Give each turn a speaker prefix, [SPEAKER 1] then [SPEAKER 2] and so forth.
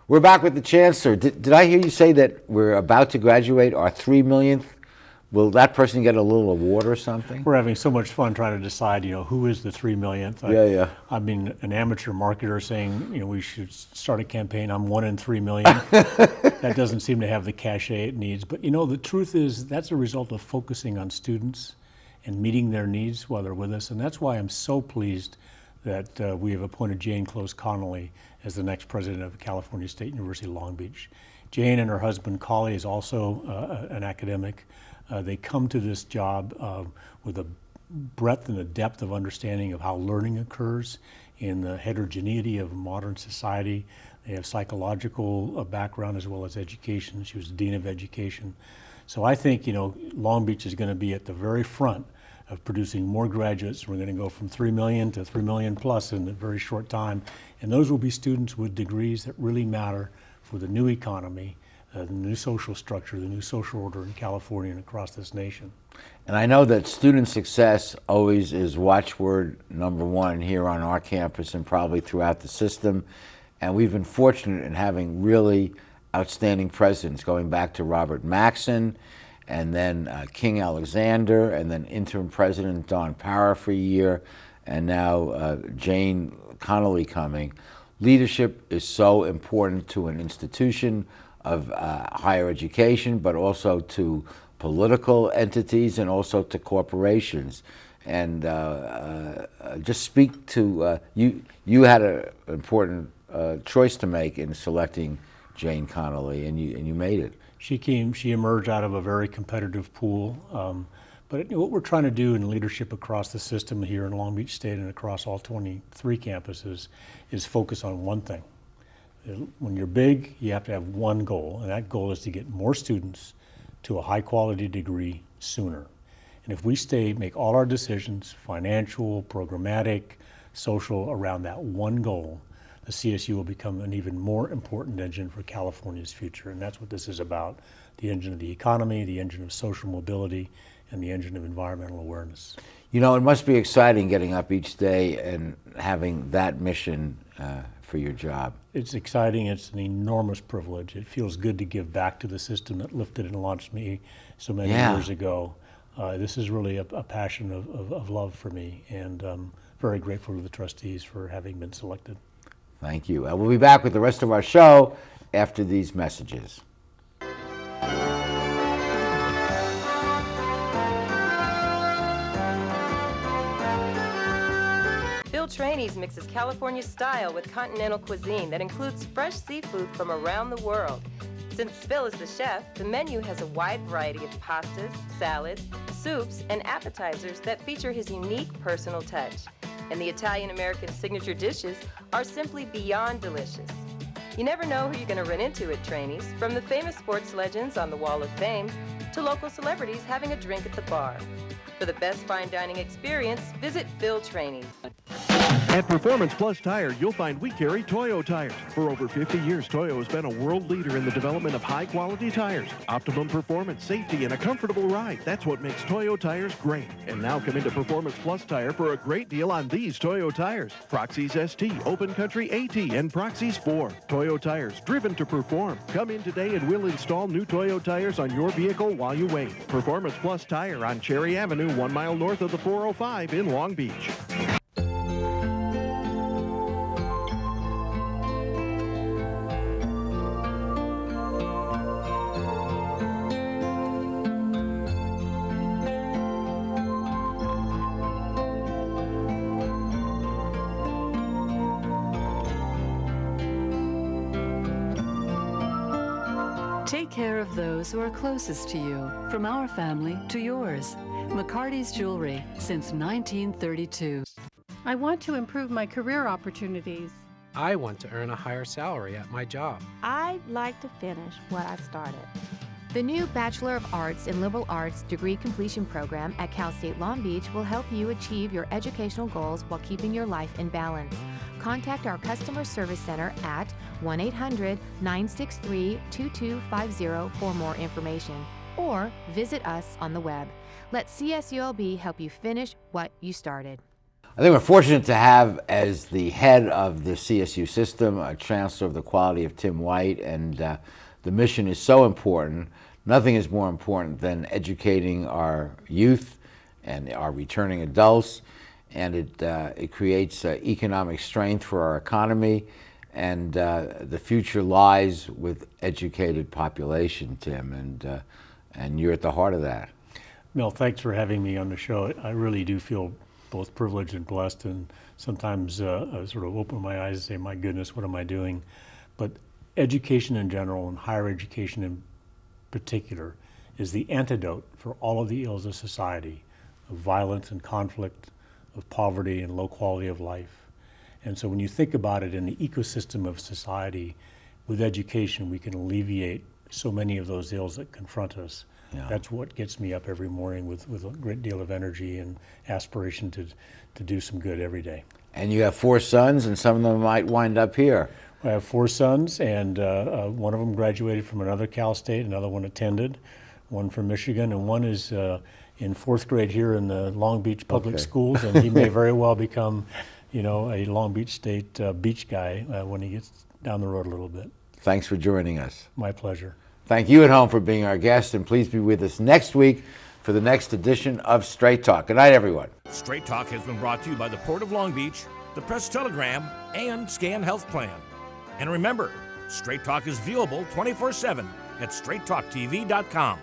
[SPEAKER 1] We're back with the Chancellor. Did I hear you say that we're about to graduate our 3 millionth? Will that person get a little award or something?
[SPEAKER 2] We're having so much fun trying to decide, who is the 3 millionth.
[SPEAKER 1] Yeah.
[SPEAKER 2] I've been an amateur marketer saying, we should start a campaign. I'm 1 in 3 million. That doesn't seem to have the cachet it needs. But the truth is that's a result of focusing on students and meeting their needs while they're with us. And that's why I'm so pleased that we have appointed Jane Close Connolly as the next president of California State University Long Beach. Jane and her husband, Collie, is also an academic. They come to this job with a breadth and a depth of understanding of how learning occurs in the heterogeneity of modern society. They have psychological background as well as education. She was the Dean of Education. So I think, Long Beach is going to be at the very front of producing more graduates. We're going to go from 3 million to 3 million plus in a very short time. And those will be students with degrees that really matter for the new economy, the new social structure, the new social order in California and across this nation.
[SPEAKER 1] And I know that student success always is watchword number one here on our campus and probably throughout the system. And we've been fortunate in having really outstanding presidents, going back to Robert Maxson, and then King Alexander, and then interim president Don Para for a year, and now Jane Connolly coming. Leadership is so important to an institution of higher education, but also to political entities and also to corporations. And just speak to, you had an important choice to make in selecting Jane Connolly, and you made it.
[SPEAKER 2] She emerged out of a very competitive pool. But what we're trying to do in leadership across the system here in Long Beach State and across all 23 campuses is focus on one thing. When you're big, you have to have one goal, and that goal is to get more students to a high quality degree sooner. And if we make all our decisions, financial, programmatic, social, around that one goal, the CSU will become an even more important engine for California's future. And that's what this is about, the engine of the economy, the engine of social mobility, and the engine of environmental awareness.
[SPEAKER 1] It must be exciting getting up each day and having that mission for your job.
[SPEAKER 2] It's exciting. It's an enormous privilege. It feels good to give back to the system that lifted and launched me so many years ago. This is really a passion of love for me, and I'm very grateful to the trustees for having been selected.
[SPEAKER 1] Thank you. We'll be back with the rest of our show after these messages.
[SPEAKER 3] Phil Trainees mixes California style with continental cuisine that includes fresh seafood from around the world. Since Phil is the chef, the menu has a wide variety of pastas, salads, soups, and appetizers that feature his unique personal touch. And the Italian-American signature dishes are simply beyond delicious. You never know who you're going to run into at Trainees, from the famous sports legends on the Wall of Fame to local celebrities having a drink at the bar. For the best fine dining experience, visit Phil Trainees.
[SPEAKER 4] At Performance Plus Tire, you'll find we carry Toyo tires. For over 50 years, Toyo has been a world leader in the development of high-quality tires. Optimum performance, safety, and a comfortable ride. That's what makes Toyo tires great. And now come into Performance Plus Tire for a great deal on these Toyo tires. Proxys ST, Open Country AT, and Proxys 4. Toyo tires, driven to perform. Come in today and we'll install new Toyo tires on your vehicle while you wait. Performance Plus Tire on Cherry Avenue, 1 mile north of the 405 in Long Beach.
[SPEAKER 5] Take care of those who are closest to you, from our family to yours. McCarty's Jewelry, since 1932.
[SPEAKER 6] I want to improve my career opportunities.
[SPEAKER 7] I want to earn a higher salary at my job.
[SPEAKER 8] I'd like to finish what I started.
[SPEAKER 9] The new Bachelor of Arts in Liberal Arts degree completion program at Cal State Long Beach will help you achieve your educational goals while keeping your life in balance. Contact our customer service center at 1-800-963-2250 for more information, or visit us on the web. Let CSULB help you finish what you started.
[SPEAKER 1] I think we're fortunate to have as the head of the CSU system a Chancellor of the Quality of Tim White, and the mission is so important. Nothing is more important than educating our youth and our returning adults, and it creates economic strength for our economy, and the future lies with educated population, Tim, and you're at the heart of that.
[SPEAKER 2] Mel, thanks for having me on the show. I really do feel both privileged and blessed, and sometimes I sort of open my eyes and say, my goodness, what am I doing? But education in general, and higher education in particular, is the antidote for all of the ills of society, of violence and conflict, of poverty and low quality of life. And so when you think about it in the ecosystem of society, with education, we can alleviate so many of those ills that confront us. Yeah. That's what gets me up every morning with a great deal of energy and aspiration to do some good every day.
[SPEAKER 1] And you have 4 sons, and some of them might wind up here.
[SPEAKER 2] I have 4 sons, and one of them graduated from another Cal State, another one attended, one from Michigan, and one is in 4th grade here in the Long Beach Public Schools, and he may very well become, a Long Beach State beach guy when he gets down the road a little bit.
[SPEAKER 1] Thanks for joining us.
[SPEAKER 2] My pleasure.
[SPEAKER 1] Thank you at home for being our guest, and please be with us next week for the next edition of Straight Talk. Good night, everyone.
[SPEAKER 10] Straight Talk has been brought to you by the Port of Long Beach, the Press Telegram, and Scan Health Plan. And remember, Straight Talk is viewable 24/7 at straighttalktv.com.